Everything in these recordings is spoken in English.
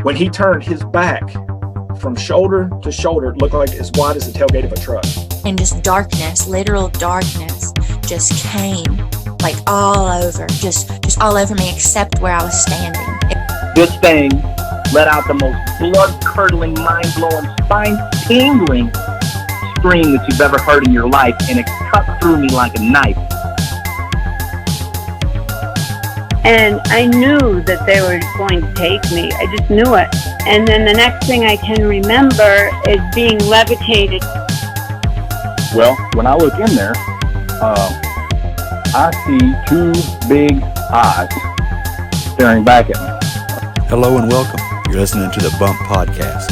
When he turned his back from shoulder to shoulder, it looked like as wide as the tailgate of a truck. And just darkness, literal darkness, just came like all over, just all over me except where I was standing. This thing let out the most blood-curdling, mind-blowing, spine-tingling scream that you've ever heard in your life, and it cut through me like a knife. And I knew that they were going to take me. I just knew it. And then the next thing I can remember is being levitated. Well, when I look in there, I see two big eyes staring back at me. Hello and welcome. You're listening to the Bump Podcast,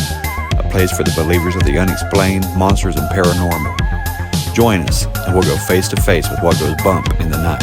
a place for the believers of the unexplained, monsters, and paranormal. Join us, and we'll go face to face with what goes bump in the night.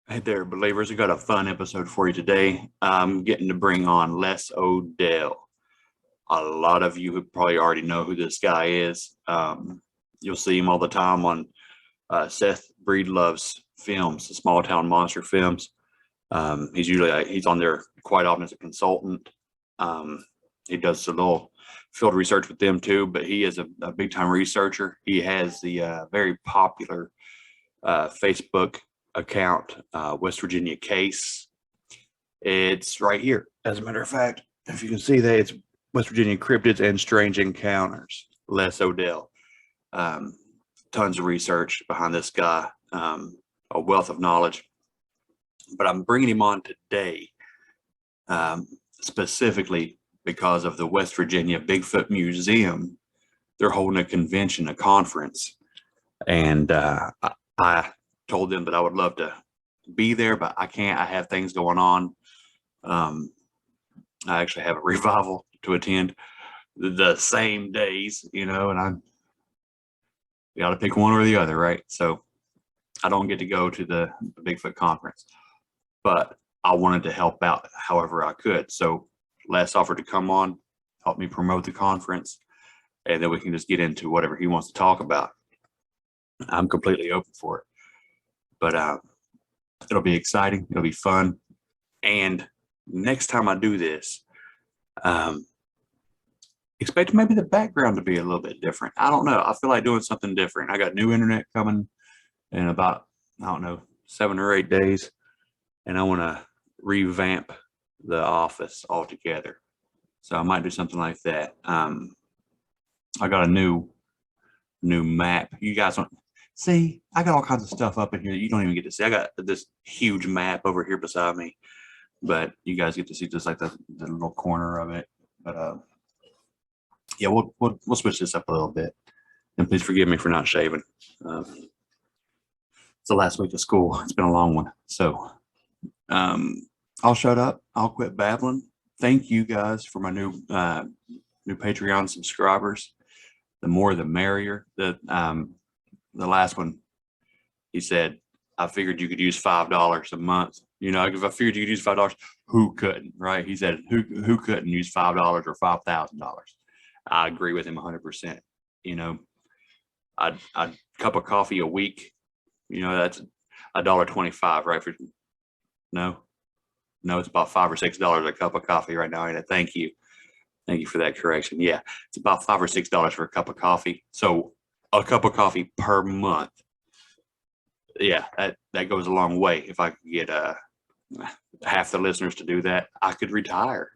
Hey there, believers. We got a fun episode for you today. I'm getting to bring on Les Odell. A lot of you probably already know who this guy is. You'll see him all the time on Seth Breedlove's films, the Small Town Monster films. He's on there quite often as a consultant. He does a little field research with them too, but he is a big time researcher. He has the very popular Facebook account, West Virginia Case. It's right here. As a matter of fact, if you can see that, it's West Virginia Cryptids and Strange Encounters. Les Odell. Tons of research behind this guy, a wealth of knowledge. But I'm bringing him on today specifically because of the West Virginia Bigfoot Museum. They're holding a convention, a conference, and I told them that I would love to be there, but I can't. I have things going on. I actually have a revival to attend the same days, and we got to pick one or the other, right? So I don't get to go to the Bigfoot conference, but I wanted to help out however I could. So Les offered to come on, help me promote the conference, and then we can just get into whatever he wants to talk about. I'm completely open for it. But it'll be exciting. It'll be fun. And next time I do this, expect maybe the background to be a little bit different. I don't know. I feel like doing something different. I got new internet coming in about, 7 or 8 days. And I want to revamp the office altogether. So I might do something like that. I got a new map. You guys don't see, I got all kinds of stuff up in here that you don't even get to see. I got this huge map over here beside me, but you guys get to see just like the little corner of it. But yeah, we'll switch this up a little bit. And please forgive me for not shaving. It's the last week of school. It's been a long one. So I'll shut up. I'll quit babbling. Thank you guys for my new Patreon subscribers. The more the merrier. The last one, he said, I figured you could use $5 a month. If I figured you could use $5, who couldn't, right? He said, who couldn't use $5 or $5,000? I agree with him 100%. A cup of coffee a week, that's $1.25, right? No, it's about $5 or $6 a cup of coffee right now. And thank you for that correction. Yeah, it's about $5 or $6 for a cup of coffee. So a cup of coffee per month. Yeah, that goes a long way. If I could get half the listeners to do that, I could retire.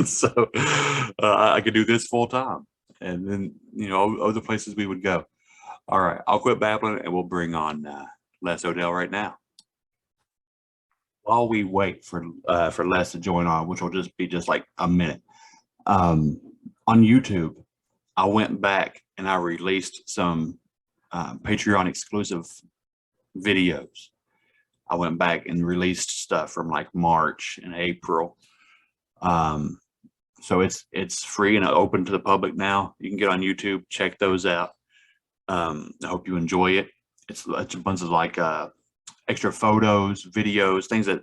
So I could do this full time, and then other places we would go. All right, I'll quit babbling, and we'll bring on Les Odell right now. While we wait for Les to join on, which will just be like a minute, on YouTube, I went back and I released some Patreon exclusive videos. I went back and released stuff from like March and April. So it's free and open to the public now. You can get on YouTube, check those out. I hope you enjoy it. It's a bunch of like extra photos, videos, things that,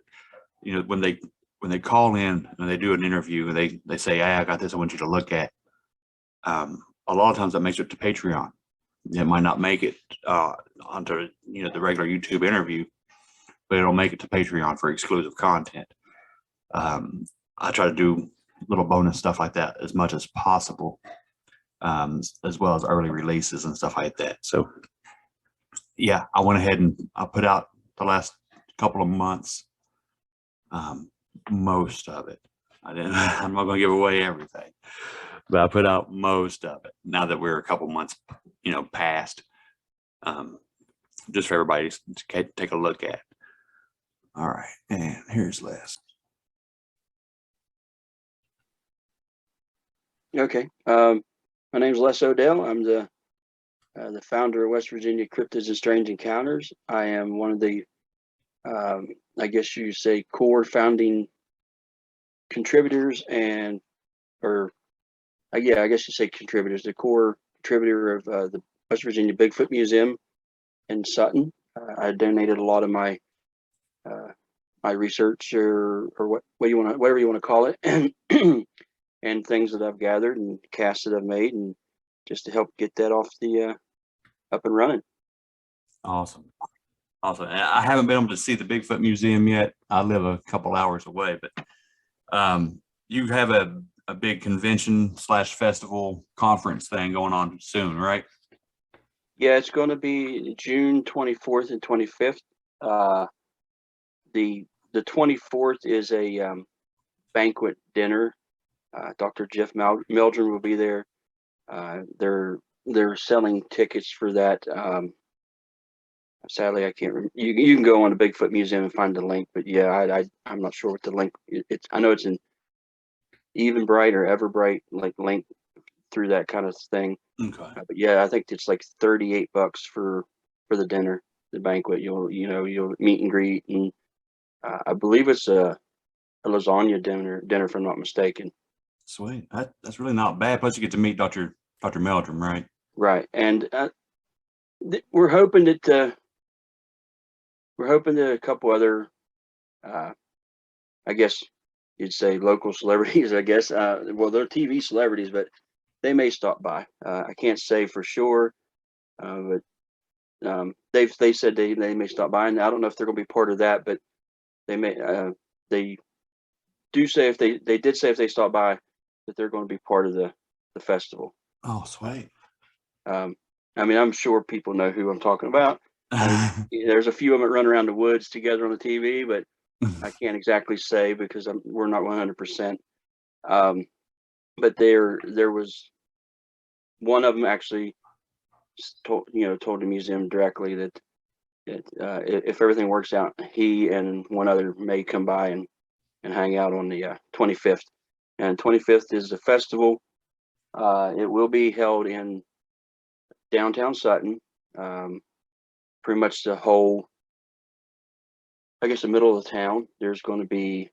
you know, when they call in and they do an interview and they say, hey, I got this I want you to look at. A lot of times that makes it to Patreon. It might not make it onto, you know, the regular YouTube interview, but it'll make it to Patreon for exclusive content. I try to do little bonus stuff like that as much as possible, as well as early releases and stuff like that. So yeah, I went ahead and I put out the last couple of months, most of it. I'm not going to give away everything, but I put out most of it now that we're a couple months, you know, past, just for everybody to take a look at. All right, and here's Les. Okay. My name's Les Odell. I'm the founder of West Virginia Cryptids and Strange Encounters. I am one of the, I guess you say, core founding contributors I guess you say contributors, the core contributor of the West Virginia Bigfoot Museum in Sutton. I donated a lot of my my research or whatever you want to call it, and and things that I've gathered and casts that I've made, and just to help get that off the up and running. Awesome. I haven't been able to see the Bigfoot Museum yet. I live a couple hours away, but you have a big convention / festival conference thing going on soon, right? Yeah, it's going to be June 24th and 25th. The 24th is a banquet dinner. Dr. Jeff Meldrum will be there. They're selling tickets for that. Sadly, I can't remember. You can go on the Bigfoot Museum and find the link, but yeah, I'm not sure what the link. I know it's an Eventbrite or Everbright like link through that kind of thing. Okay. But yeah, I think it's like $38 for the dinner, the banquet. You'll meet and greet, and I believe it's a lasagna dinner if I'm not mistaken. Sweet. That's really not bad. Plus, you get to meet Dr. Meldrum, right? Right, and we're hoping that a couple other, I guess you'd say local celebrities. I guess well, they're TV celebrities, but they may stop by. I can't say for sure, but they said they may stop by, and I don't know if they're going to be part of that, but they may. They do say if they did say if they stop by that they're going to be part of the festival. Oh, sweet. I mean, I'm sure people know who I'm talking about. There's a few of them that run around the woods together on the TV, but I can't exactly say because we're not 100%. But there was one of them actually told the museum directly that if everything works out, he and one other may come by and hang out on the 25th. And 25th is the festival. It will be held in downtown Sutton. Pretty much the whole, I guess, the middle of the town. There's going to be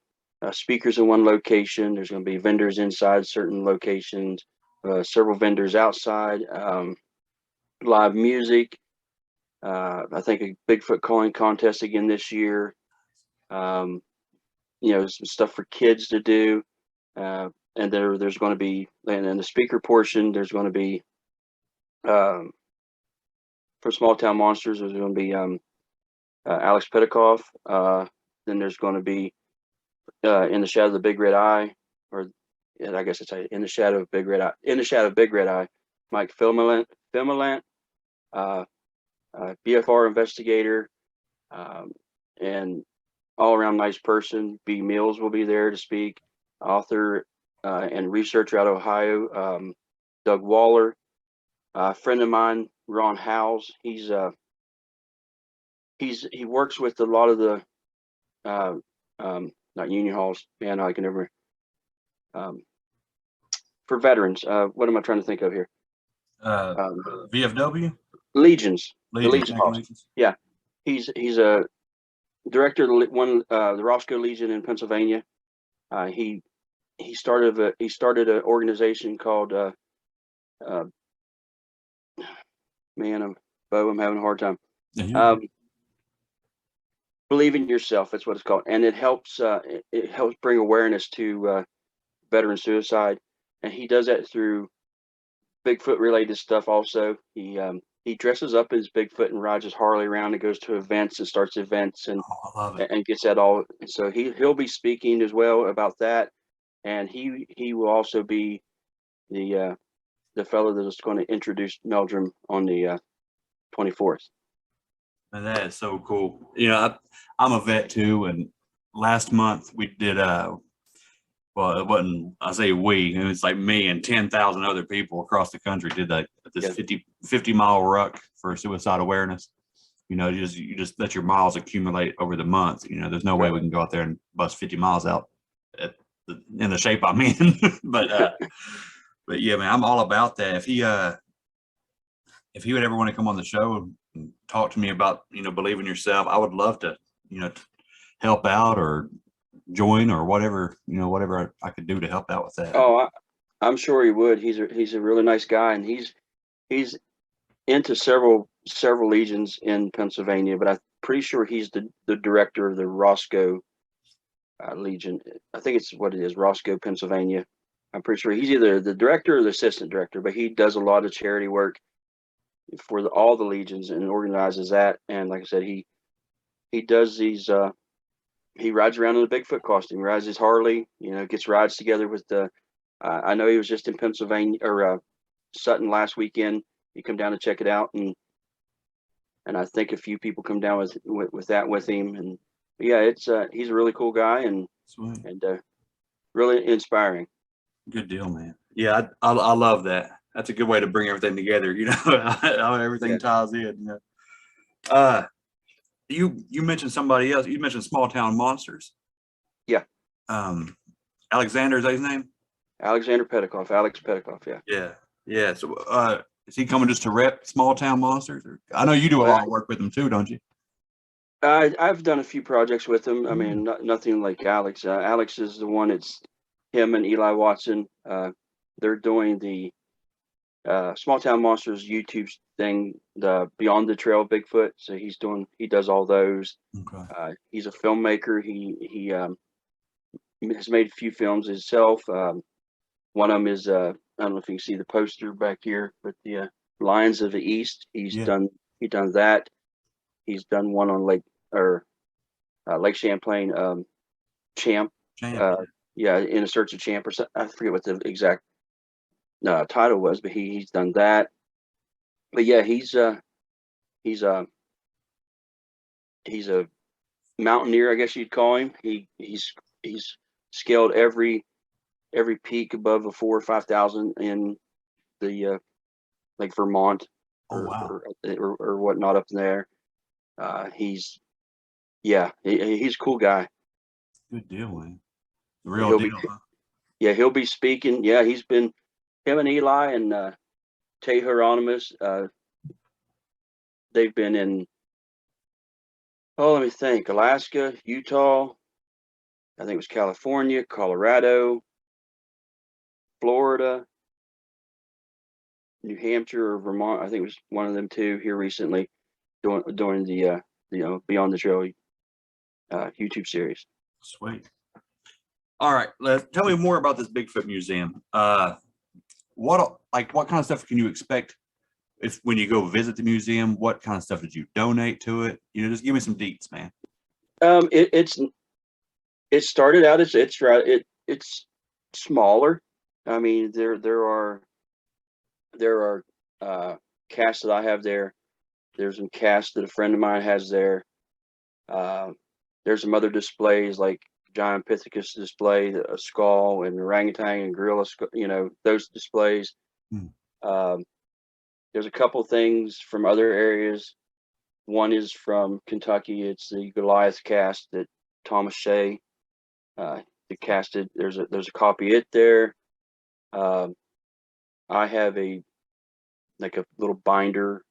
speakers in one location. There's going to be vendors inside certain locations, several vendors outside, live music. I think a Bigfoot calling contest again this year. Some stuff for kids to do. And there's going to be, and in the speaker portion, there's going to be, for Small Town Monsters, there's going to be Alex Petikoff. Then there's going to be In the Shadow of the Big Red Eye, or I guess it's In the Shadow of Big Red Eye. In the Shadow of Big Red Eye, Mike Filmelant, BFR investigator, and all around nice person. B. Mills will be there to speak. Author and researcher out of Ohio, Doug Waller. A friend of mine, Ron Howes. He works with a lot of the not union halls. Man, I can never for veterans. What am I trying to think of here? VFW? Legions. The Legion halls. Legions. Yeah, he's a director of the Roscoe Legion in Pennsylvania. He he started an organization called man, I'm having a hard time. Yeah. Believe in yourself. That's what it's called, and it helps bring awareness to veteran suicide, and he does that through Bigfoot related stuff. Also, he dresses up as Bigfoot and rides his Harley around and goes to events and starts events and Oh, I love it. and gets that all. And so he'll be speaking as well about that, and he will also be the fellow that is going to introduce Meldrum on the 24th. And that is so cool. You know, I'm a vet too, and last month we did well, it wasn't, I say we, it was like me and 10,000 other people across the country did this 50 mile ruck for suicide awareness. You know, you just let your miles accumulate over the month. You know, there's no way we can go out there and bust 50 miles out in the shape I'm in. but yeah, man, I'm all about that. If he would ever want to come on the show and talk to me about, you know, believe in yourself, I would love to, you know, help out or join or whatever, you know, whatever I could do to help out with that. Oh, I'm sure he would. He's a really nice guy, and he's into several legions in Pennsylvania, but I'm pretty sure he's the director of the Roscoe Legion. I think it's what it is, Roscoe, Pennsylvania. I'm pretty sure he's either the director or the assistant director, but he does a lot of charity work for all the legions and organizes that. And like I said, he does these. He rides around in a Bigfoot costume, rides his Harley, you know, gets rides together with the. I know he was just in Pennsylvania or Sutton last weekend. He come down to check it out, and I think a few people come down with that with him. And yeah, it's he's a really cool guy and Sweet. and really inspiring. Good deal, man. Yeah, I love that. That's a good way to bring everything together. You know, how everything ties in. You know, you mentioned somebody else. You mentioned Small Town Monsters. Yeah. Alexander, is that his name? Alexander Petikoff, Alex Petikoff. Yeah. Yeah. Yeah. So, is he coming just to rep Small Town Monsters? Or, I know you do a lot of work with him too, don't you? I've done a few projects with him. I mean, nothing like Alex. Alex is the one. It's him and Eli Watson. They're doing the Small Town Monsters YouTube thing, the Beyond the Trail Bigfoot. So he does all those. Okay. He's a filmmaker. He has made a few films himself. One of them is I don't know if you can see the poster back here, but the Lions of the East. He's done that. He's done one on Lake Champlain, Champ. Yeah, In a Search of Champ, or something. I forget what the exact title was, but he's done that. But yeah, he's a mountaineer, I guess you'd call him. He's scaled every peak above a 4,000 or 5,000 in the like Vermont or whatnot up there. He's a cool guy. Good deal, man. Real deal. Yeah, he'll be speaking. Yeah, he's been him and Eli and Tay Hieronymus. They've been in let me think, Alaska, Utah, I think it was California, Colorado, Florida, New Hampshire, or Vermont. I think it was one of them too here recently, doing the Beyond the Trail YouTube series. Sweet. All right, tell me more about this Bigfoot museum. What kind of stuff can you expect when you go visit the museum? What kind of stuff did you donate to it? You know, just give me some deets, man. It started out as it's smaller. I mean, there are casts that I have there. There's some casts that a friend of mine has there. There's some other displays like giant Pithecus display, a skull, and orangutan and gorilla, you know, those displays. There's a couple things from other areas. One is from Kentucky. It's the Goliath cast that Thomas Shea casted. There's a copy of it there. I have a little binder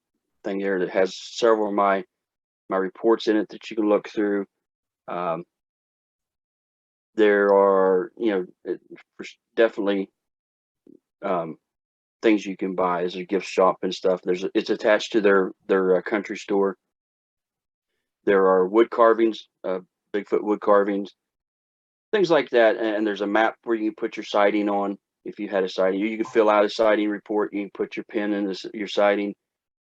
thing there that has several of my reports in it that you can look through. There are, definitely things you can buy as a gift shop and stuff. It's attached to their country store. There are wood carvings, Bigfoot wood carvings, things like that. And there's a map where you can put your sighting on. If you had a sighting, you can fill out a sighting report. You can put your pin in your sighting.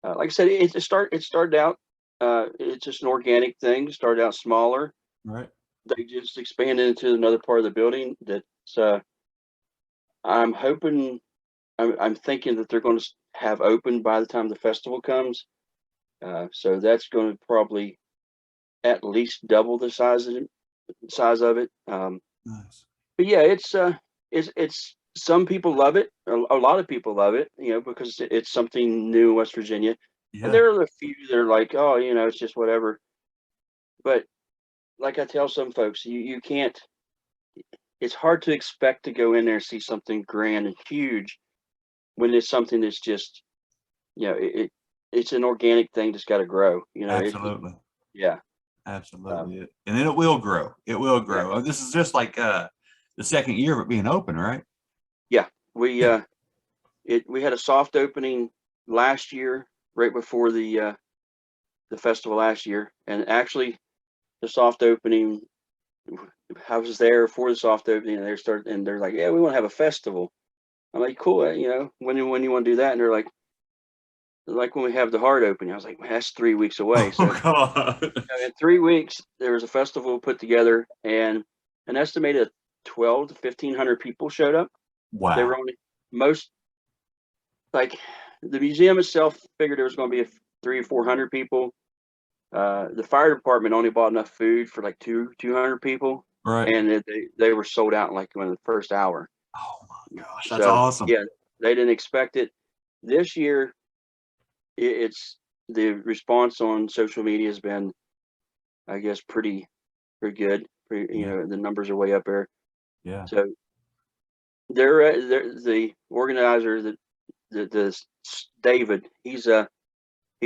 Like I said, it started out. It's just an organic thing. It started out smaller. Right. They just expanded into another part of the building. I'm hoping. I'm thinking that they're going to have open by the time the festival comes. So that's going to probably at least double the size of it. Nice. But yeah, it's some people love it. A lot of people love it, because it's something new in West Virginia. Yeah. And there are a few that are like, oh, it's just whatever. But like I tell some folks, you can't. It's hard to expect to go in there and see something grand and huge when it's something that's just, it's an organic thing that's got to grow. Absolutely. Yeah. Absolutely. And then it will grow. It will grow. Yeah. This is just like the second year of it being open, right? Yeah. We had a soft opening last year, right before the festival last year. And actually the soft opening, I was there for the soft opening, and they're like, yeah, we want to have a festival. I'm like, cool. When you want to do that? And they're like when we have the hard opening. I was like, man, that's 3 weeks away. So God. in 3 weeks, there was a festival put together, and an estimated 12 to 1,500 people showed up. Wow. They were only the museum itself figured there was going to be 300 or 400 people. The fire department only bought enough food for like 200 people, Right. and they were sold out in like in the first hour. Oh my gosh, that's awesome. Yeah, they didn't expect it. This year, it's the response on social media has been, I guess, pretty good. The numbers are way up there. Yeah. So they're the organizer, the David. He's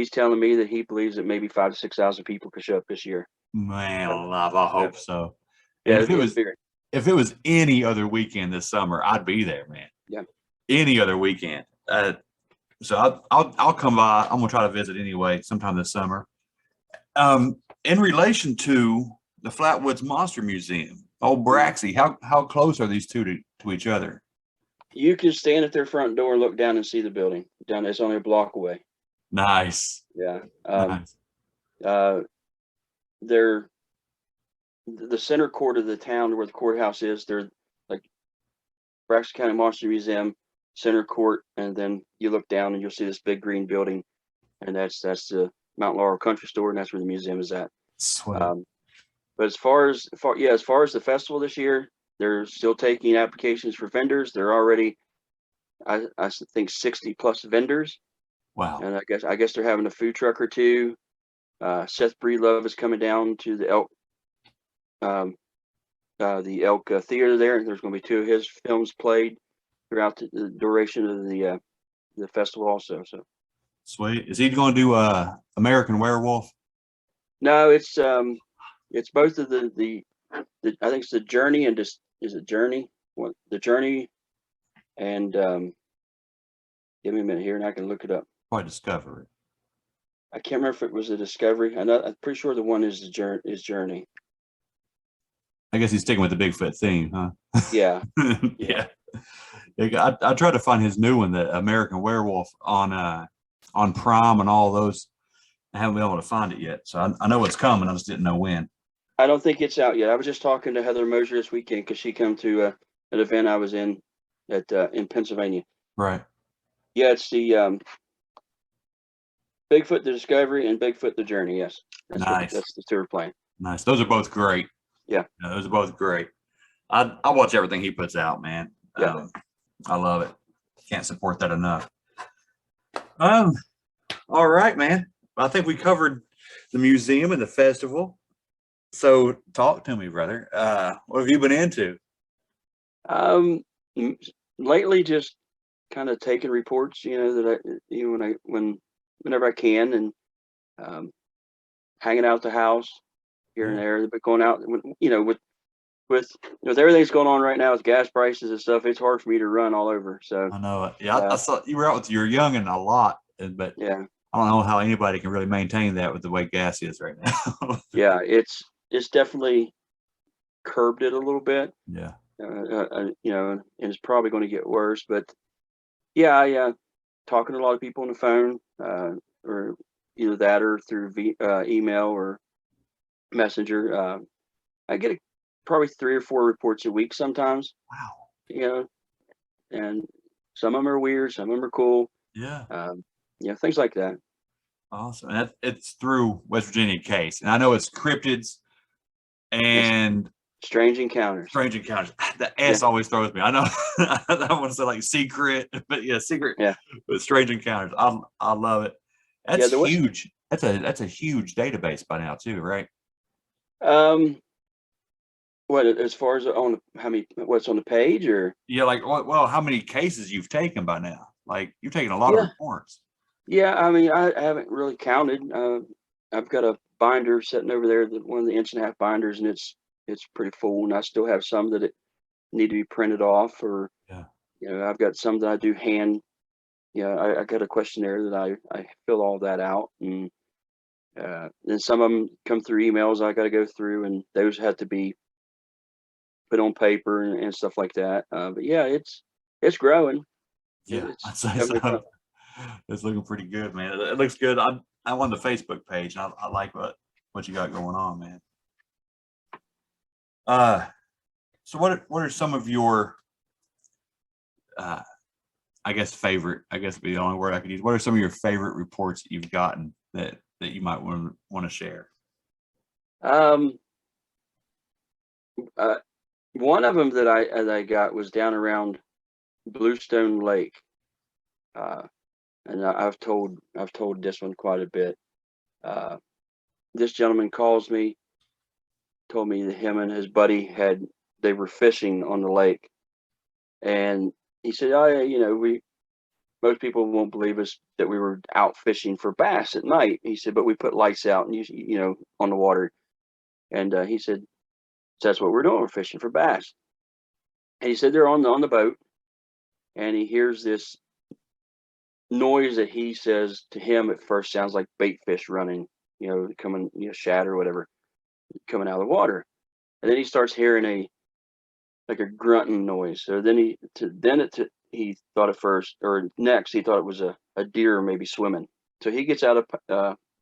telling me that he believes that maybe 5,000 to 6,000 people could show up this year. Man, alive, I hope so. Yeah, And if it was any other weekend this summer, I'd be there, man. Yeah. Any other weekend. So I'll come by. I'm gonna try to visit anyway sometime this summer. In relation to the Flatwoods Monster Museum, Old Braxy, how close are these two to each other? You can stand at their front door and look down and see the building. It's only a block away. Nice. Yeah. Nice. They're the center court of the town where the courthouse is. They're like Braxton County Monster Museum, center court, and then you look down and you'll see this big green building, and that's the Mount Laurel Country Store, and that's where the museum is at. Sweet. But as far as the festival this year, they're still taking applications for vendors. They're already, I think, 60 plus vendors. Wow. And I guess they're having a food truck or two. Seth Breedlove is coming down to the Elk Theater there. There's going to be 2 of his films played throughout the duration of the festival also. So Sweet. Is he going to do American Werewolf? no, it's both of the I think it's the Journey and just is it Journey? What the Journey and give me a minute here and I can look it up. Probably Discovery. I can't remember if it was a Discovery. I'm pretty sure the one is Journey. I guess he's sticking with the Bigfoot theme, huh? Yeah. Yeah. I tried to find his new one, the American Werewolf, on Prime and all those. I haven't been able to find it yet, so I know it's coming. I just didn't know when. I don't think it's out yet. I was just talking to Heather Mosier this weekend because she came to an event I was in in Pennsylvania. Right. Yeah, it's the Bigfoot the Discovery and Bigfoot the Journey. Yes, that's the 2 we're playing. Nice. Those are both great. Yeah, those are both great. I watch everything he puts out, man. Yeah. I love it. Can't support that enough. All right, man. I think we covered the museum and the festival. So talk to me, brother. What have you been into? Lately, just kind of taking reports, that whenever I can, and hanging out at the house here and there. But going out, with with everything's going on right now with gas prices and stuff, it's hard for me to run all over. So I know it. Yeah, I saw you were out with your youngin' a lot, but yeah, I don't know how anybody can really maintain that with the way gas is right now. yeah, it's definitely curbed it a little bit. Yeah. You know, and it's probably going to get worse. But yeah, talking to a lot of people on the phone, or either that or through email or messenger. I get probably 3 or 4 reports a week sometimes. Wow. You know, and some of them are weird, some of them are cool. Yeah. Things like that. Awesome. And it's through West Virginia case, and I know it's cryptids and strange encounters. Strange encounters. The S always throws me. I know. I want to say like secret, but yeah, secret. Yeah. But strange encounters. I love it. That's huge. That's a huge database by now too, right? What, as far as what's on the page, or yeah, like well, how many cases you've taken by now? Like you've taken a lot of reports. Yeah, I mean, I haven't really counted. I've got a binder sitting over there, one of the 1.5-inch binders, and it's pretty full. And I still have some that need to be printed off, or I've got some that I do hand. Yeah, I got a questionnaire that I fill all that out, and then some of them come through emails I got to go through, and those have to be put on paper and stuff like that. But yeah, it's growing. Yeah, I'd say so. It's looking pretty good, man. It looks good. I'm on the Facebook page, and I like what you got going on, man. So what are some of your I guess favorite, I guess would be the only word I could use. What are some of your favorite reports that you've gotten that you might want to share? One of them that I got was down around Bluestone Lake. And I've told this one quite a bit. This gentleman calls me, told me that him and his buddy they were fishing on the lake, and he said, "Oh yeah, most people won't believe us that we were out fishing for bass at night." He said, "But we put lights out and on the water," and he said, "So that's what we're doing. We're fishing for bass." And he said they're on the boat, and he hears this noise that he says to him at first sounds like bait fish running, coming, shad or whatever, coming out of the water. And then he starts hearing a grunting noise. So then he thought at first, or next, he thought it was a deer maybe swimming. So he gets out of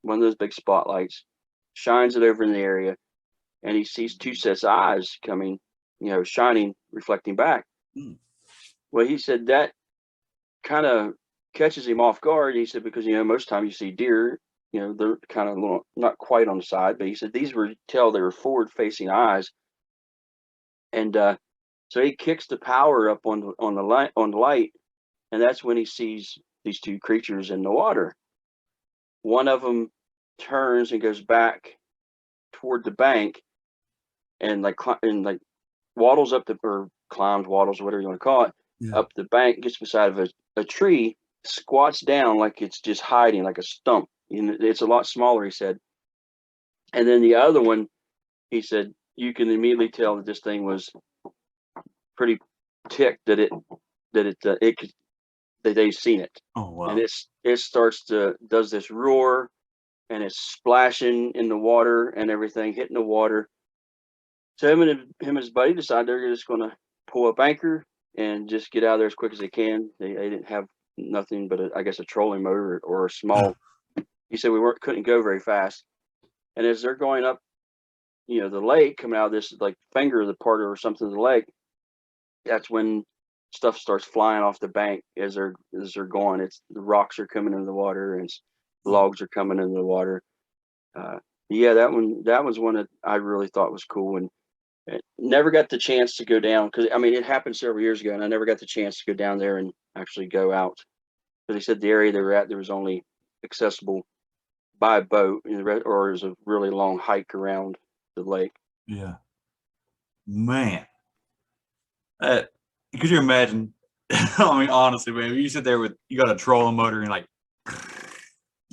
one of those big spotlights, shines it over in the area, and he sees 2 sets of eyes coming, shining, reflecting back. Well, he said that kind of catches him off guard. He said, because most time you see deer, they're kind of a little, not quite on the side, but he said these were forward facing eyes. And so he kicks the power up on the light, and that's when he sees these 2 creatures in the water. One of them turns and goes back toward the bank, and waddles up waddles, whatever you want to call it, up the bank, gets beside of a tree, squats down like it's just hiding, like a stump. It's a lot smaller, he said. And then the other one, he said, you can immediately tell that this thing was pretty ticked that they've seen it. Oh wow! And it does this roar, and it's splashing in the water and everything, hitting the water. So him and his buddy decide they're just going to pull up anchor and just get out of there as quick as they can. They didn't have nothing but I guess a trolling motor or a small. He said couldn't go very fast. And as they're going up, the lake, coming out of this finger of the part or something of the lake, that's when stuff starts flying off the bank as they're going. It's the rocks are coming into the water and logs are coming into the water. That was one that I really thought was cool, and never got the chance to go down because it happened several years ago, and I never got the chance to go down there and actually go out, because they said the area they were at, there was only accessible by boat, or it was a really long hike around the lake. Yeah, man. Could you imagine? Honestly, man, you sit there you got a trolling motor and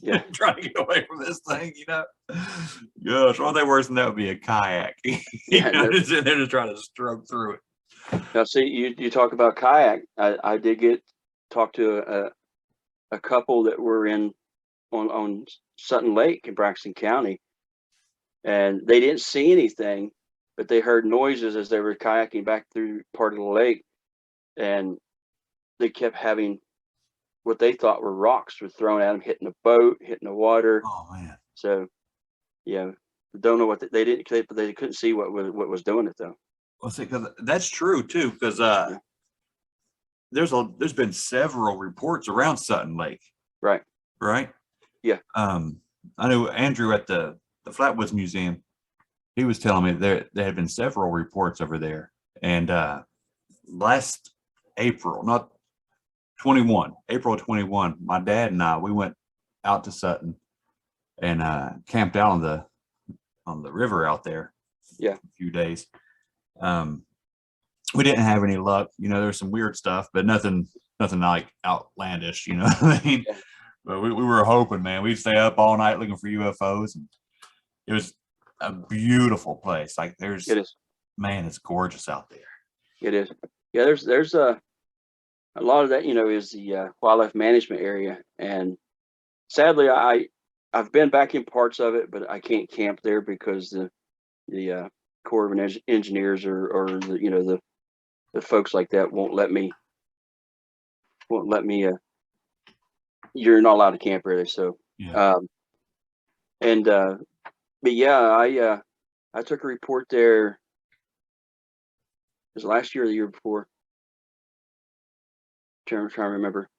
Yeah. Trying to get away from this thing, Gosh, one thing worse than that would be a kayak. Yeah, no. They're just trying to stroke through it. Now, see, you talk about kayak. I did talk to a couple that were on Sutton Lake in Braxton County, and they didn't see anything, but they heard noises as they were kayaking back through part of the lake, and they kept having what they thought were rocks were thrown at them, hitting the boat, hitting the water. Oh man! So, yeah, don't know what they didn't. They couldn't see what was doing it though. Well, see, because that's true too. Because there's been several reports around Sutton Lake. Right. Right. Yeah. I know Andrew at the Flatwoods Museum. He was telling me there had been several reports over there, and last April, not 21, April 21, my dad and we went out to Sutton and camped out on the river out there. Yeah. A few days. We didn't have any luck. There's some weird stuff, but nothing like outlandish, what I mean? Yeah. But we were hoping, man, we'd stay up all night looking for UFOs. And it was a beautiful place. Like It is. Man, it's gorgeous out there. It is. Yeah. There's a lot of that, is the wildlife management area. And sadly, I've been back in parts of it, but I can't camp there because the Corps of Engineers or the folks like that won't let me. You're not allowed to camp really. So, Yeah. But yeah, I took a report there. It was last year or the year before. I'm trying to remember. I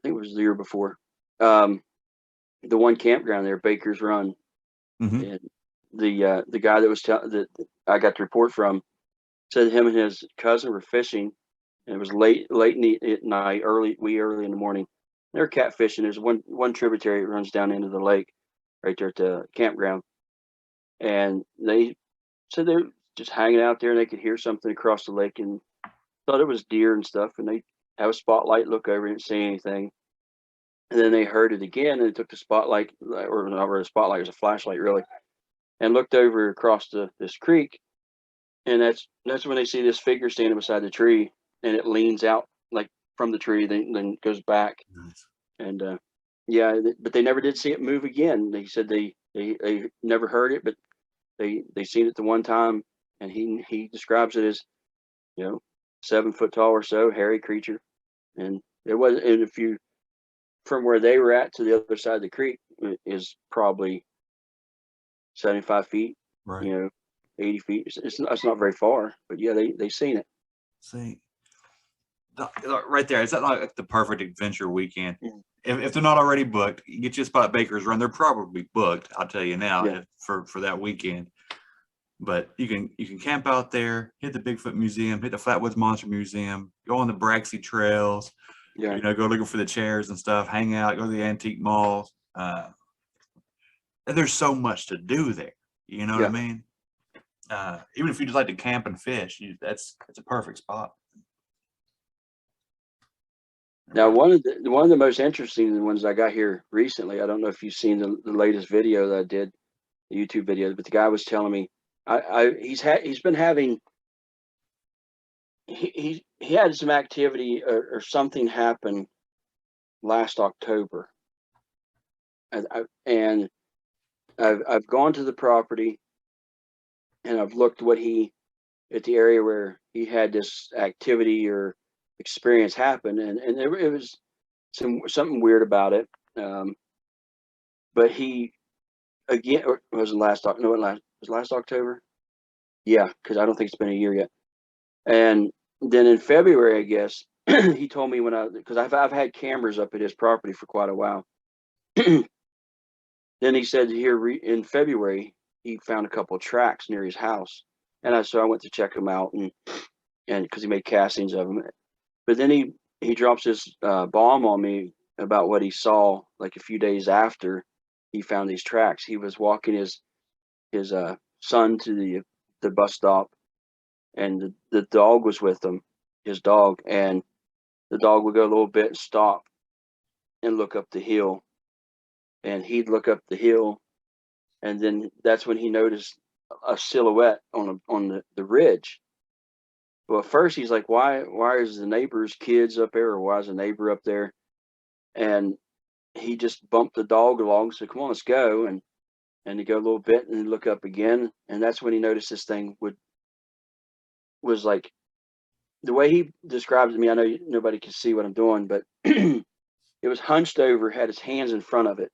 think it was the year before. The one campground there, Baker's Run, Mhm. and the guy that I got the report from said him and his cousin were fishing, and it was late at night, early in the morning. They're catfishing. There's one tributary that runs down into the lake, right there at the campground, and they said they're just hanging out there, and they could hear something across the lake, and thought it was deer and stuff, and they have a spotlight, look over, didn't see anything. And then they heard it again, and they took the spotlight, or not really a spotlight, it was a flashlight really, and looked over across this creek, and that's when they see this figure standing beside the tree, and it leans out like from the tree, then goes back. Nice. And yeah, but they never did see it move again. They said they never heard it, but they seen it the one time, and he describes it as 7 foot tall or so, hairy creature, and it was. And if you from where they were at to the other side of the creek is probably 75 feet, Right. 80 feet. It's not very far, but yeah, they seen it. See, right there. Is that like the perfect adventure weekend? Mhm. If they're not already booked, you get you a spot at Baker's Run. They're probably booked. I'll tell you now, Yeah. for that weekend. But you can camp out there, hit the Bigfoot Museum, hit the Flatwoods Monster Museum, go on the Braxy trails. Yeah. Go looking for the chairs and stuff, hang out, go to the antique malls. There's so much to do there. You know what I mean? Even if you just like to camp and fish, it's a perfect spot. Now, one of the most interesting ones I got here recently, I don't know if you've seen the latest video that I did, the YouTube video, but the guy was telling me he's been having he had some activity or something happen last October, and I've gone to the property and I've looked at the area where he had this activity or experience happen, and it was something weird about it. But he again, or was it last October? Yeah, because I don't think it's been a year yet. And then in February, I guess he told me because I've had cameras up at his property for quite a while. Then he said here in February he found a couple of tracks near his house, and so I went to check them out and because he made castings of them. But then he drops this bomb on me about what he saw like a few days after he found these tracks. He was walking his son to the bus stop, and the dog was with him, his dog, and the dog would go a little bit and stop and look up the hill, and he'd look up the hill, and then that's when he noticed a silhouette on the ridge. Well, at first he's like, why is the neighbor's kids up there, or why is the neighbor up there? And he just bumped the dog along, so come on, let's go. And he go a little bit and look up again, and that's when he noticed this thing was like, the way he describes it to me, I know nobody can see what I'm doing, but it was hunched over, had his hands in front of it,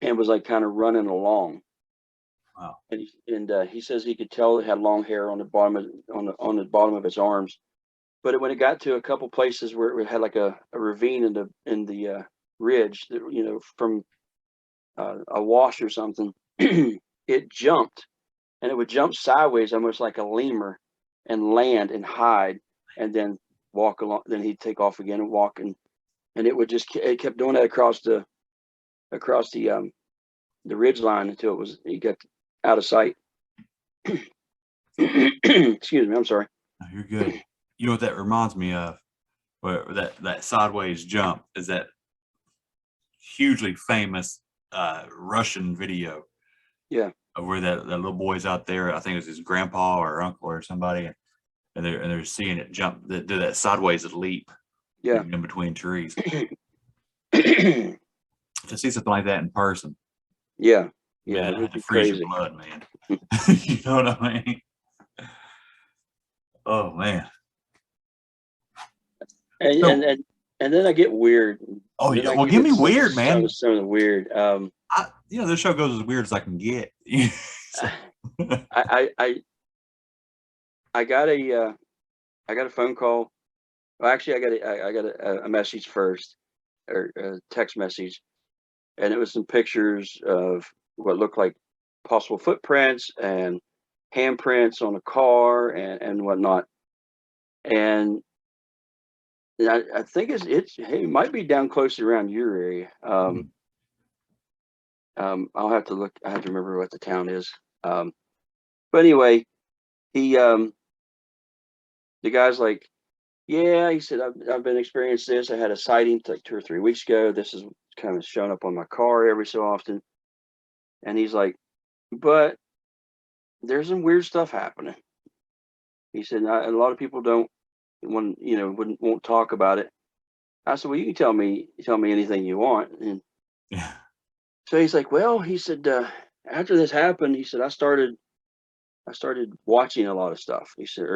and was like kind of running along. Wow. And he says he could tell it had long hair on the bottom of its arms, but when it got to a couple places where it had like a ravine in the ridge, that, from a wash or something, it jumped, and it would jump sideways, almost like a lemur, and land and hide, and then walk along. Then he'd take off again and walk, and it kept doing that across the ridge line until he got out of sight. Excuse me, I'm sorry. No, you're good. You know what that reminds me of? Where that sideways jump is that hugely famous Russian video. Yeah. Of where that little boy's out there. I think it was his grandpa or uncle or somebody, and they're seeing it jump, do that sideways leap. Yeah. In between trees. To see something like that in person. Yeah. Yeah, Yeah, it it had would to be freeze crazy. your blood, man. You know what I mean? Oh man. And So- and then I get weird. Oh Then yeah, I well, get give me some- weird, man. Some of the weird. This show goes as weird as I can get. So- I got a phone call. Well, actually, I got a message first, or a text message, and it was some pictures of what looked like possible footprints and handprints on a car and whatnot. And I think it might be down close around your area. I'll have to look. I have to remember what the town is. But anyway, the guy's like, yeah, he said, I've been experiencing this. I had a sighting like 2 or 3 weeks ago. This is kind of showing up on my car every so often. And he's like, but there's some weird stuff happening. He said, a lot of people won't talk about it. I said, well, you can tell me anything you want. And Yeah. so he's like, well, he said, after this happened, he said, I started watching a lot of stuff. He said,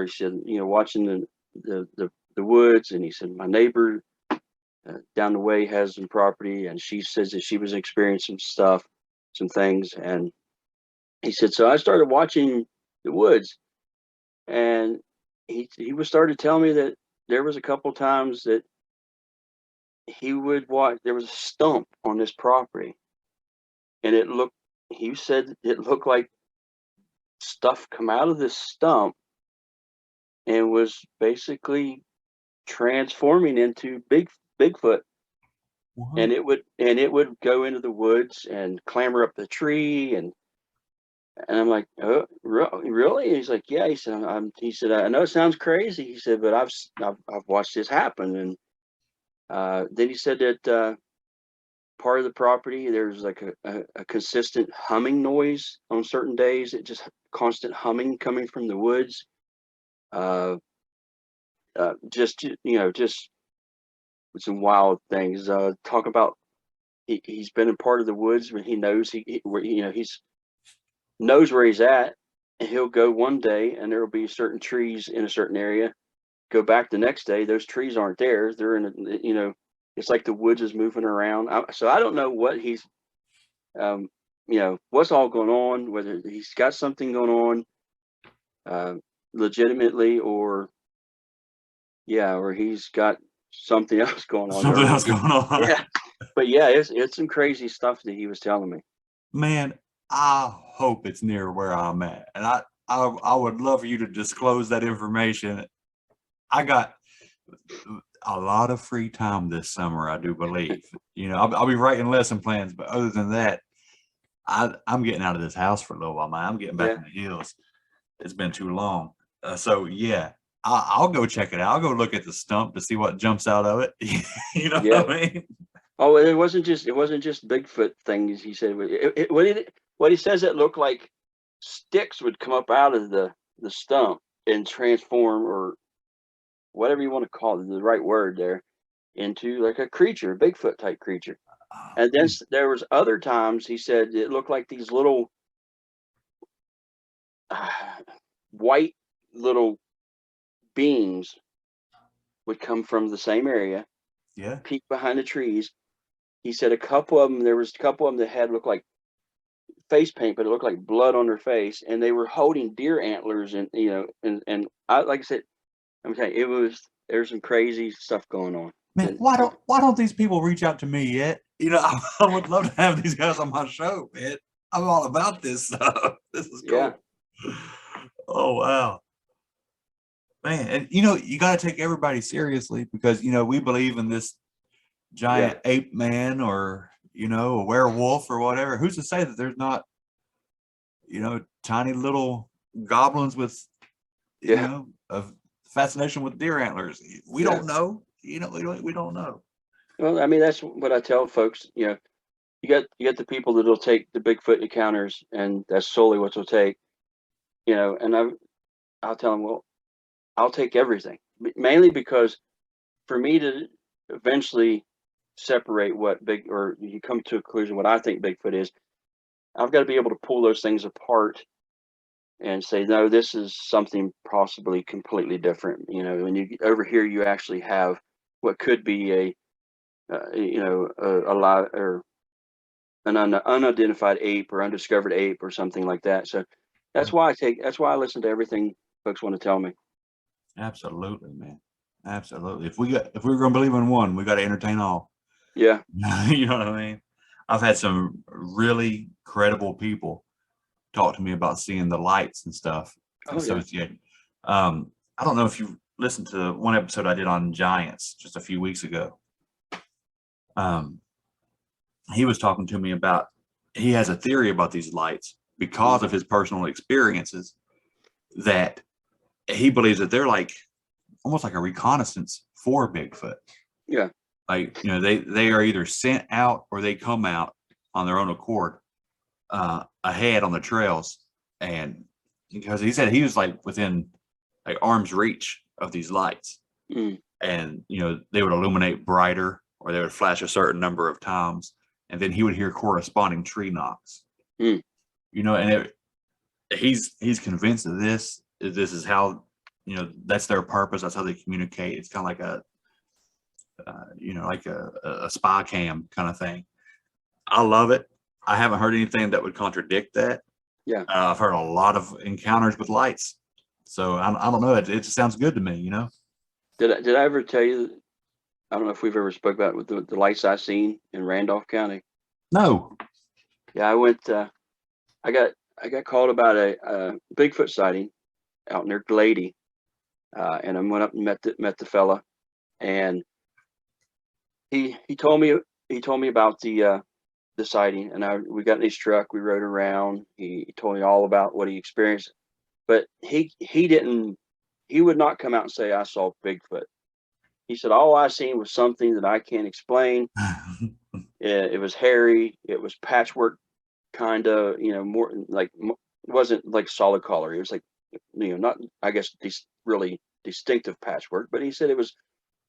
watching the woods. And he said, my neighbor down the way has some property, and she says that she was experiencing some things. And he said, so I started watching the woods, and he started telling me that there was a couple times that he would watch. There was a stump on this property, and he said it looked like stuff come out of this stump and was basically transforming into Bigfoot. What? And it would go into the woods and clamber up the tree, and I'm like, oh, really? And he's like, yeah. He said, I know it sounds crazy. He said, but I've watched this happen. And then he said that part of the property, there's like a consistent humming noise on certain days. It just constant humming coming from the woods. Just some wild things. Talk about he's been in part of the woods when he knows he's knows where he's at, and he'll go one day and there will be certain trees in a certain area. Go back the next day, those trees aren't there. They're in it's like the woods is moving around. So I don't know what he's what's all going on, whether he's got something going on legitimately, or he's got something else going on. Something else going on. Yeah. But yeah, it's some crazy stuff that he was telling me. Man, I hope it's near where I'm at, and I would love for you to disclose that information. I got a lot of free time this summer, I do believe. I'll be writing lesson plans, but other than that, I'm getting out of this house for a little while, man. I'm getting back in the hills. It's been too long. So yeah, I'll go check it out. I'll go look at the stump to see what jumps out of it. You know what I mean? Oh, it wasn't just Bigfoot things. He said what he says it looked like sticks would come up out of the stump and transform, or whatever you want to call it, the right word there, into like a creature, a Bigfoot type creature. And then there was other times he said it looked like these little white little beings would come from the same area, Yeah. peek behind the trees. He said a couple of them, there was a couple of them that had looked like face paint, but it looked like blood on their face, and they were holding deer antlers, and and I, like I said, okay, there's some crazy stuff going on. Man, why don't these people reach out to me yet? I would love to have these guys on my show, man. I'm all about this stuff. This is cool. Yeah. Oh wow. Man, and you got to take everybody seriously, because we believe in this giant ape man, or a werewolf or whatever. Who's to say that there's not tiny little goblins with a fascination with deer antlers? We don't know. We don't know. Well, I mean, that's what I tell folks. You got the people that'll take the Bigfoot encounters, and that's solely what they'll take. And I'll tell them, well, I'll take everything, mainly because for me to eventually separate or you come to a conclusion what I think Bigfoot is, I've got to be able to pull those things apart and say, no, this is something possibly completely different. When you over here, you actually have what could be a lot, or an unidentified ape or undiscovered ape or something like that. So that's why I listen to everything folks want to tell me. Absolutely, man. Absolutely. If we're going to believe in one, we got to entertain all. Yeah. You know what I mean? I've had some really credible people talk to me about seeing the lights and stuff associated. Yeah. I don't know if you listened to one episode I did on giants just a few weeks ago. He was talking to me about, he has a theory about these lights because of his personal experiences, that he believes that they're like almost like a reconnaissance for Bigfoot. Yeah. Like, they are either sent out or they come out on their own accord ahead on the trails. And because he said he was like within like arm's reach of these lights, and they would illuminate brighter, or they would flash a certain number of times, and then he would hear corresponding tree knocks. And he's convinced that this is how, that's their purpose. That's how they communicate. It's kind of like a spy cam kind of thing. I love it. I haven't heard anything that would contradict that. Yeah. I've heard a lot of encounters with lights. So I don't know. It just sounds good to me, Did I ever tell you, I don't know if we've ever spoke about with the lights I seen in Randolph County? No. Yeah, I went, I got called about a Bigfoot sighting out near Glady. And I went up and met the fella, and he told me about the sighting, and we got in his truck, we rode around. He told me all about what he experienced, but he would not come out and say I saw Bigfoot. He said all I seen was something that I can't explain. It was hairy, it was patchwork, kind of, more like, it wasn't like solid color. It was like, not, I guess, really distinctive patchwork, but he said it was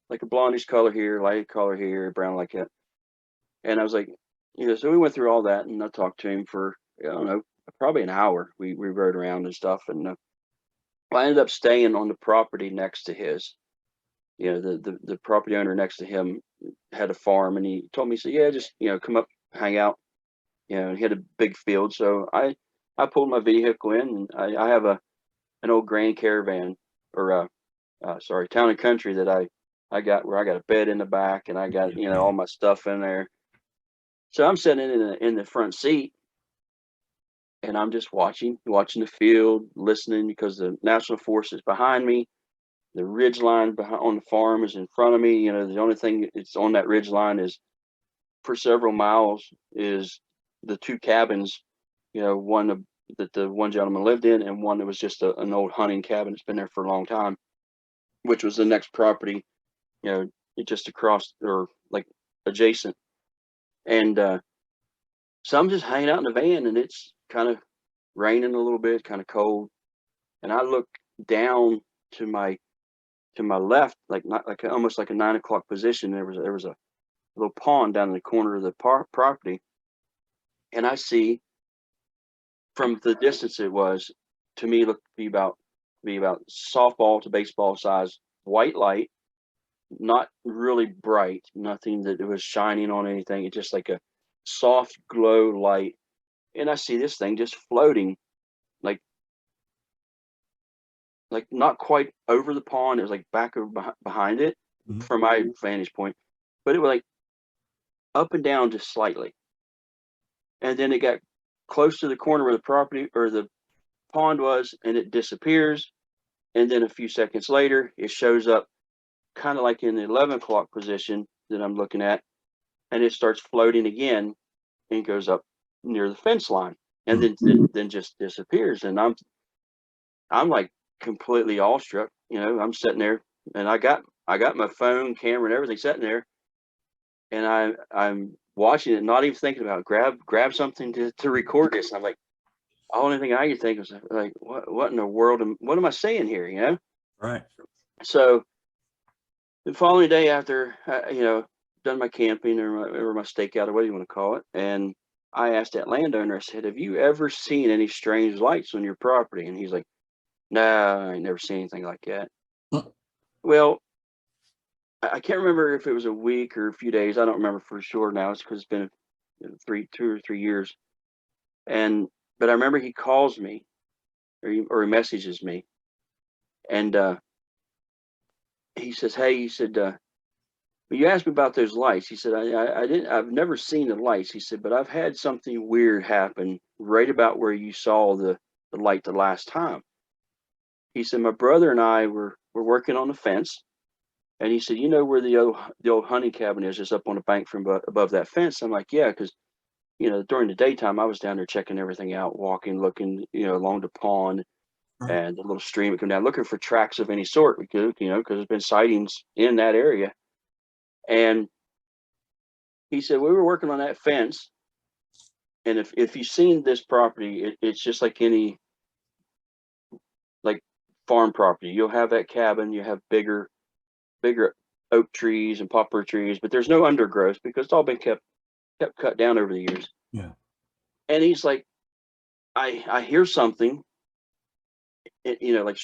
like a blondish color here, light color here, brown like that. And I was like, so we went through all that, and I talked to him for, I don't know, probably an hour. We rode around and stuff, and I ended up staying on the property next to his. The property owner next to him had a farm, and he told me, so yeah, just come up, hang out. And he had a big field, so I pulled my vehicle in, and I have an old Grand Caravan, or Town and Country, that I got, where I got a bed in the back, and I got all my stuff in there. So I'm sitting in the front seat, and I'm just watching the field, listening, because the National Forest is behind me. The ridge line on the farm is in front of me. The only thing it's on that ridge line is, for several miles, is the two cabins. One that the one gentleman lived in, and one that was just an old hunting cabin. It's been there for a long time, which was the next property, just across, or like adjacent. And so I'm just hanging out in the van, and it's kind of raining a little bit, kind of cold. And I look down to my left, like not like almost like a 9 o'clock position. There was a little pond down in the corner of the property, and I see from the distance it was, to me, looked to be about softball to baseball size white light, not really bright, nothing that it was shining on anything. It's just like a soft glow light, and I see this thing just floating, like not quite over the pond. It was like back or behind it from my vantage point, but it was like up and down just slightly. And then it got close to the corner where the property or the pond was, and it disappears. And then a few seconds later, it shows up kind of like in the 11 o'clock position that I'm looking at, and it starts floating again and goes up near the fence line, and then just disappears. And I'm like completely awestruck. I'm sitting there, and I got my phone, camera, and everything sitting there, and I'm watching it, not even thinking about it. grab something to record this. And I'm like, the only thing I could think was like, what in the world? What am I saying here? Right. So the following day after, done my camping or my stakeout or what do you want to call it, and I asked that landowner, I said, have you ever seen any strange lights on your property? And he's like, no, I ain't never seen anything like that. Well, I can't remember if it was a week or a few days. I don't remember for sure now. It's because it's been 2 or 3 years. But I remember he calls me or he messages me, and he says, hey, he said, you asked me about those lights. He said, I've never seen the lights. He said, but I've had something weird happen right about where you saw the light the last time. He said, my brother and I were working on the fence. And he said, where the old hunting cabin is, just up on the bank from above that fence. I'm like, yeah, because, during the daytime, I was down there checking everything out, walking, looking, along the pond and the little stream that come down, looking for tracks of any sort. We could, because there's been sightings in that area. And he said, we were working on that fence. And if you've seen this property, it's just like any like farm property. You'll have that cabin, you have bigger oak trees and poplar trees, but there's no undergrowth because it's all been kept cut down over the years. Yeah. And he's like, I hear something, like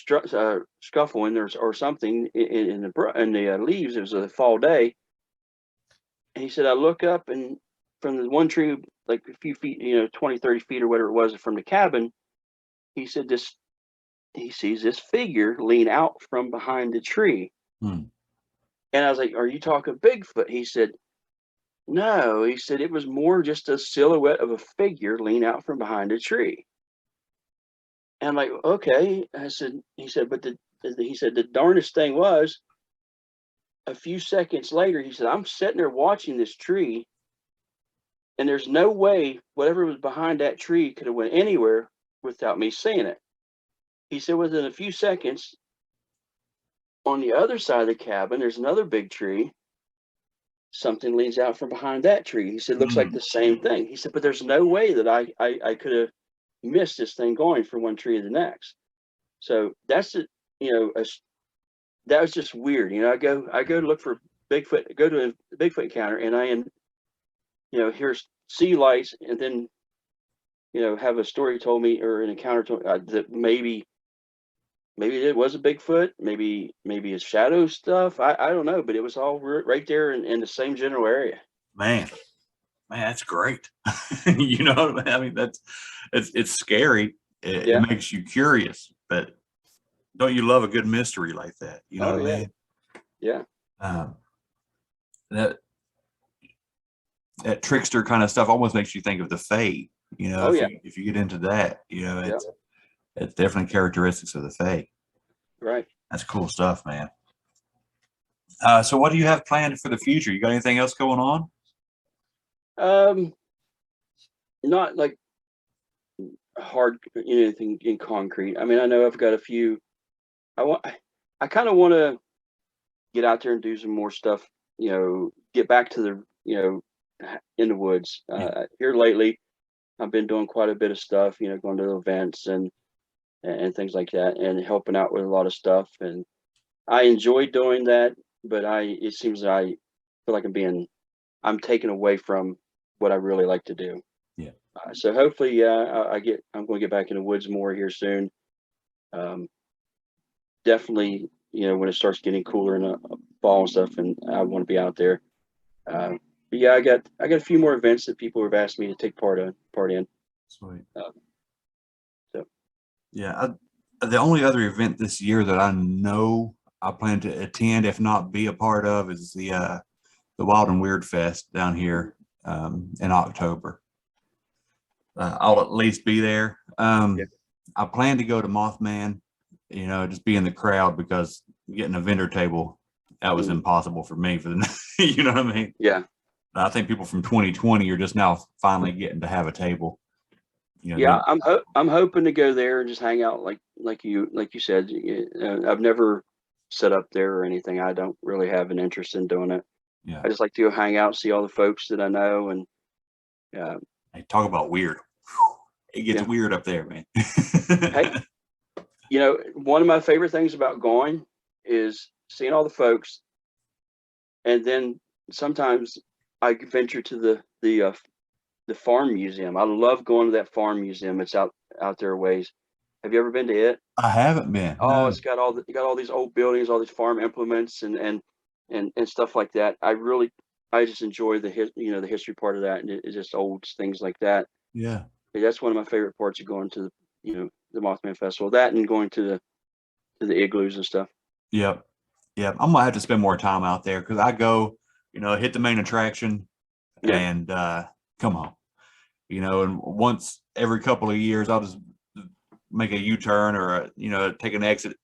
scuffling or something in the leaves. It was a fall day. And he said, I look up, and from the one tree, like a few feet, 20, 30 feet or whatever it was from the cabin, he said he sees this figure lean out from behind the tree. And I was like, are you talking Bigfoot? He said, no. He said, it was more just a silhouette of a figure lean out from behind a tree. And I'm like, okay. He said, but the darndest thing was, a few seconds later, he said, I'm sitting there watching this tree, and there's no way whatever was behind that tree could have went anywhere without me seeing it. He said, within a few seconds, on the other side of the cabin, there's another big tree. Something leans out from behind that tree. He said, looks like the same thing. He said, but there's no way that I could have missed this thing going from one tree to the next. So that's it. That was just weird. I go to look for Bigfoot, go to a Bigfoot encounter, and here's sea lights, and then, have a story told me or an encounter told that maybe it was a Bigfoot, maybe it's shadow stuff. I don't know, but it was all right there in the same general area. Man, that's great. I mean, it's scary. It makes you curious, but don't you love a good mystery like that? You know what I mean? Yeah. That trickster kind of stuff almost makes you think of the Fae. If you get into that, it's definitely characteristics of the Fae. Right. That's cool stuff, man. So what do you have planned for the future? You got anything else going on? Not like hard anything in concrete. I mean, I know I've got a few. I kind of want to get out there and do some more stuff. Get back to the in the woods. Here lately, I've been doing quite a bit of stuff, going to events and things like that, and helping out with a lot of stuff. And I enjoy doing that, but it seems that I feel like I'm taken away from what I really like to do. Yeah. So hopefully, I'm going to get back in the woods more here soon. Definitely, when it starts getting cooler in the fall and stuff, and I want to be out there. But yeah, I got a few more events that people have asked me to take part in. Sweet. So yeah, the only other event this year that I know I plan to attend, if not be a part of, is the Wild and Weird Fest down here in October. I'll at least be there. I plan to go to Mothman, just be in the crowd, because getting a vendor table, that was impossible for me you know what I mean? Yeah. I think people from 2020 are just now finally getting to have a table. Yeah, I'm hoping to go there and just hang out like you said. I've never set up there or anything. I don't really have an interest in doing it. Yeah. I just like to go hang out, see all the folks that I know, and hey, talk about weird. It gets weird up there, man. Hey, one of my favorite things about going is seeing all the folks, and then sometimes I venture to the farm museum. I love going to that farm museum. It's out there a ways. Have you ever been to it? I haven't been. Oh, No. it's got all these old buildings, all these farm implements, and stuff like that. I just enjoy the history part of that, and it's just old things like that. Yeah. That's one of my favorite parts of going to the Mothman Festival. That and going to the igloos and stuff. Yep. I'm gonna have to spend more time out there, because I go, hit the main attraction and come home. And once every couple of years, I'll just make a U-turn or take an exit,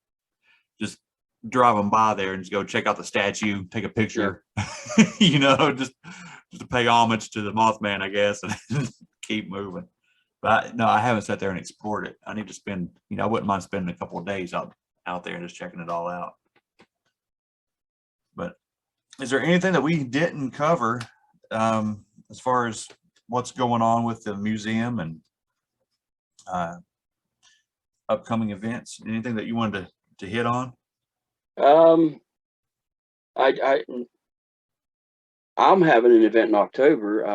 just drive them by there and just go check out the statue, take a picture, just to pay homage to the Mothman, I guess, and keep moving. But no, I haven't sat there and explored it. I need to spend, I wouldn't mind spending a couple of days out there and just checking it all out. But is there anything that we didn't cover as far as what's going on with the museum and upcoming events? Anything that you wanted to hit on? I'm having an event in October.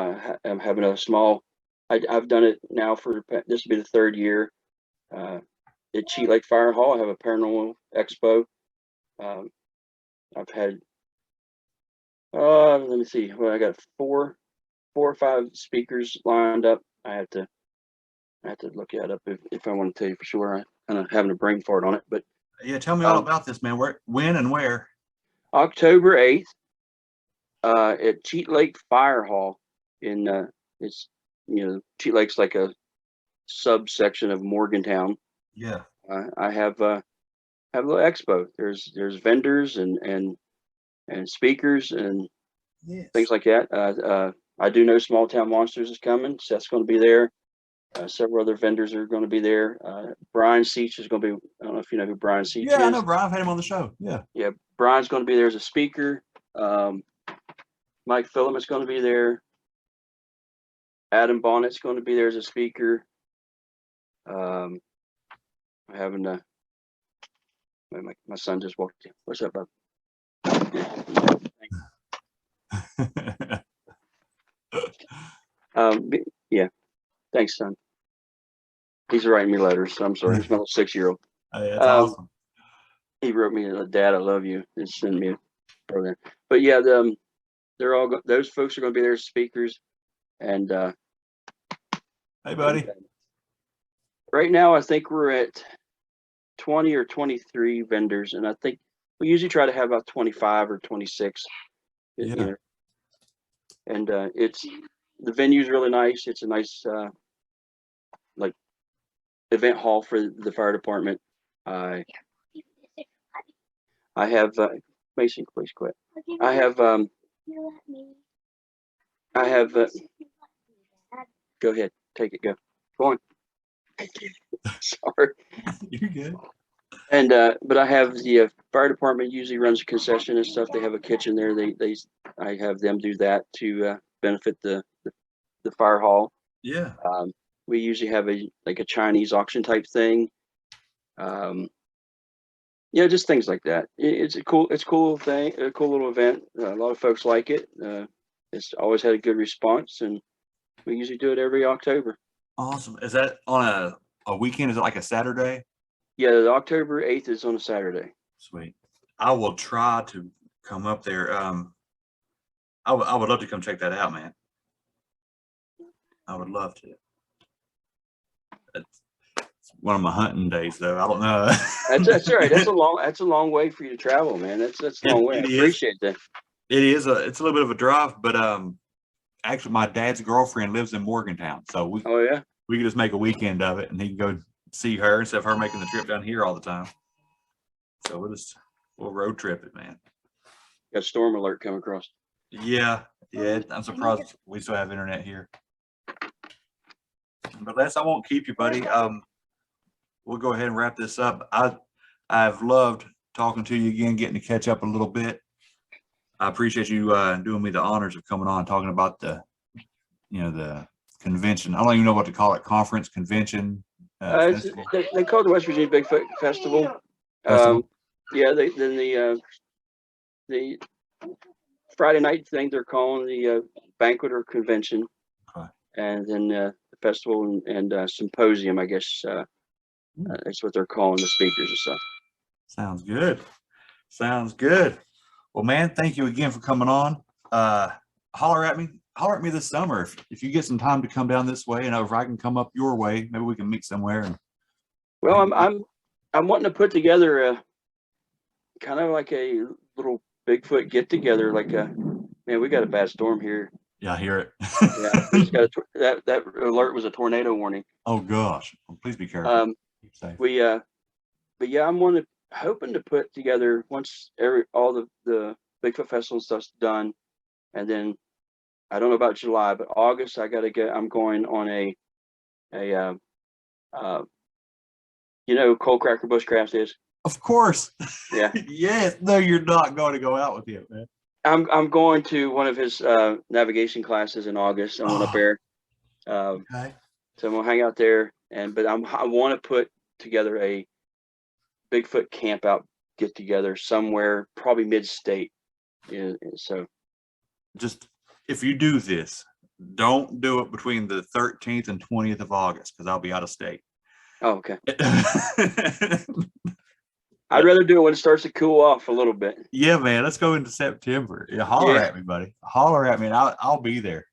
I'm having a small. I've done it now this will be the third year. At Cheat Lake Fire Hall, I have a paranormal expo. I've had. Let me see. Well, I got four or five speakers lined up. I have to look that up if I want to tell you for sure. I'm kind of having a brain fart on it, but yeah, tell me all about this, man. When and where? October 8th, at Cheat Lake Fire Hall in it's Cheat Lake's like a subsection of Morgantown. Yeah. I have a little expo. There's vendors and speakers and things like that. I do know Small Town Monsters is coming. Seth's going to be there. Several other vendors are going to be there. Brian Seach is going to be. I don't know if you know who Brian Seach is. Yeah, I know Brian. I've had him on the show. Yeah. Yeah, Brian's going to be there as a speaker. Mike Philemon's going to be there. Adam Bonnet's going to be there as a speaker. I'm having my son just walked in. What's up, bub? Yeah. Thanks, son. He's writing me letters, so I'm sorry. He's my little 6-year-old. Oh, yeah, that's awesome. He wrote me, "Dad, I love you," and sent me a program. But yeah, those folks are going to be there as speakers. And hey, buddy. Right now, I think we're at 20 or 23 vendors, and I think we usually try to have about 25 or 26. Yeah. And the venue's really nice. It's a nice like event hall for the fire department. I have Mason, please quit. I have go ahead, take it, go on. Sorry. You're good. And but I have the fire department usually runs a concession and stuff. They have a kitchen there. I have them do that to benefit the fire hall. Yeah. We usually have a Chinese auction type thing. Just things like that. It's a cool thing, a cool little event. A lot of folks like it. It's always had a good response, and we usually do it every October. Awesome. Is that on a weekend? Is it like a Saturday? Yeah, the October 8th is on a Saturday. Sweet. I will try to come up there. I would love to come check that out, man. I would love to. It's one of my hunting days, though. I don't know. That's all right. That's a long way for you to travel, man. That's a long way. I appreciate that. It is it's a little bit of a drive, but actually my dad's girlfriend lives in Morgantown, so we can just make a weekend of it, and he can go see her instead of her making the trip down here all the time. So we'll road trip it, man. Got a storm alert come across. Yeah. I'm surprised we still have internet here. But Les, I won't keep you, buddy. We'll go ahead and wrap this up. I've loved talking to you again, getting to catch up a little bit. I appreciate you doing me the honors of coming on and talking about the convention. I don't even know what to call it. Conference, convention. They call it the West Virginia Bigfoot Festival. The Friday night thing they're calling the banquet or convention, and then the festival and symposium, I guess that's what they're calling the speakers and stuff. Sounds good. Well, man, thank you again for coming on. Holler at me this summer if you get some time to come down this way, and if I can come up your way, maybe we can meet somewhere. Well, I'm wanting to put together a kind of like a little Bigfoot get together. Man, we got a bad storm here. Yeah, I hear it. Yeah, we just got that alert was a tornado warning. Oh gosh, well, please be careful. Keep safe. But yeah, I'm hoping to put together once all the Bigfoot Festival stuff's done, and then I don't know about July, but August I'm going on a Cold Cracker Bushcraft is. Of course. Yeah. Yes. No, you're not going to go out with him, man. I'm going to one of his navigation classes in August. I'm going up there. Okay. So I'm gonna hang out there, but I want to put together a Bigfoot camp out get together somewhere, probably mid-state. So just if you do this, don't do it between the 13th and 20th of August because I'll be out of state. Oh, okay. I'd rather do it when it starts to cool off a little bit. Yeah, man. Let's go into September. Holler at me, buddy. Holler at me, and I'll be there.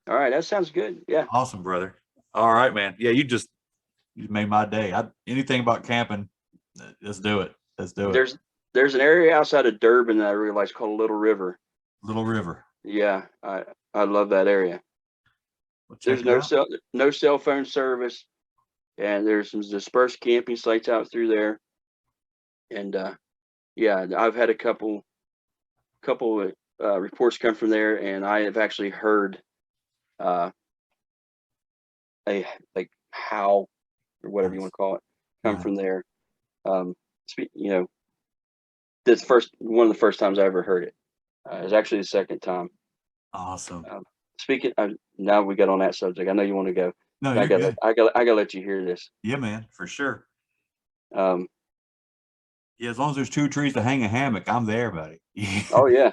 All right, that sounds good. Yeah. Awesome, brother. All right, man. Yeah, you made my day. Anything about camping, let's do it. There's an area outside of Durban that I really like called Little River. Little River. Yeah, I love that area. There's no cell phone service, and there's some dispersed camping sites out through there. And I've had a couple reports come from there, and I have actually heard a howl or whatever you want to call it come from there. That's one of the first times I ever heard it. It was actually the second time. Awesome. Speaking now we got on that subject. I know you want to go. No, I gotta let you hear this. Yeah, man, for sure. Yeah, as long as there's 2 trees to hang a hammock, I'm there, buddy. Oh yeah.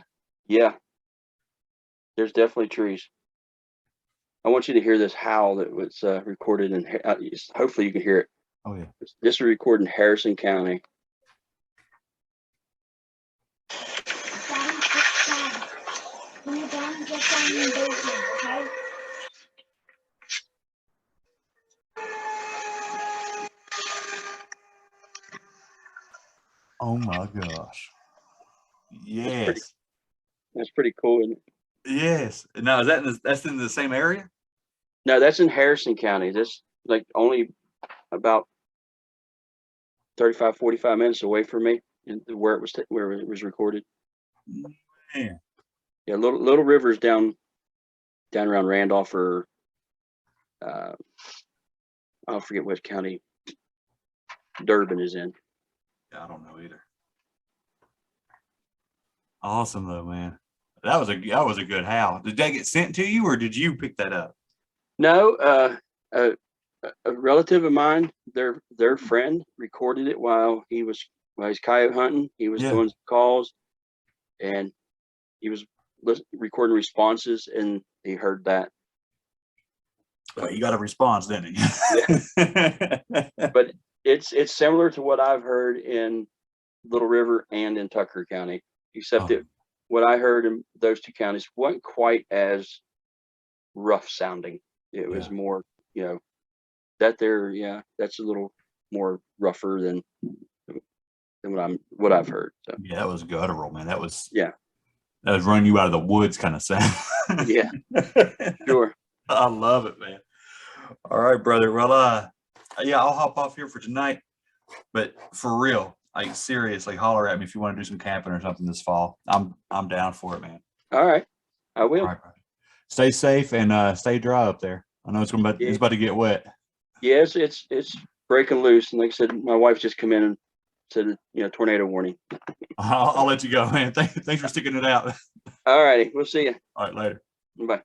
There's definitely trees. I want you to hear this howl that was recorded in. Hopefully you can hear it. Oh yeah. This was recorded in Harrison County. Oh my gosh. Yes. That's pretty cool, isn't it? Yes. Now that's in the same area? No, that's in Harrison County. That's only about 35, 45 minutes away from me, where it was recorded. Man. Yeah, Little River's down around Randolph, or I'll forget what county Durban is in. Yeah, I don't know either. Awesome though, man. That was a good howl. Did that get sent to you, or did you pick that up? No, a relative of mine, their friend recorded it while he's coyote hunting. He was doing some calls, and he was recording responses, and he heard that. Well, you got a response, didn't he? Yeah. But it's similar to what I've heard in Little River and in Tucker County, except what I heard in those two counties wasn't quite as rough sounding. It was more, that that's a little more rougher than what I've heard. So. Yeah, that was guttural, man. That was running you out of the woods kind of sound. Yeah, sure. I love it, man. All right, brother. Well, I'll hop off here for tonight. But for real, like seriously, holler at me if you want to do some camping or something this fall. I'm down for it, man. All right, I will. All right, brother. Stay safe and stay dry up there. I know it's about to get wet. Yes, it's breaking loose, and like I said, my wife's just come in and said, tornado warning. I'll let you go, man. Thanks for sticking it out. All righty, we'll see you. All right, later. Bye.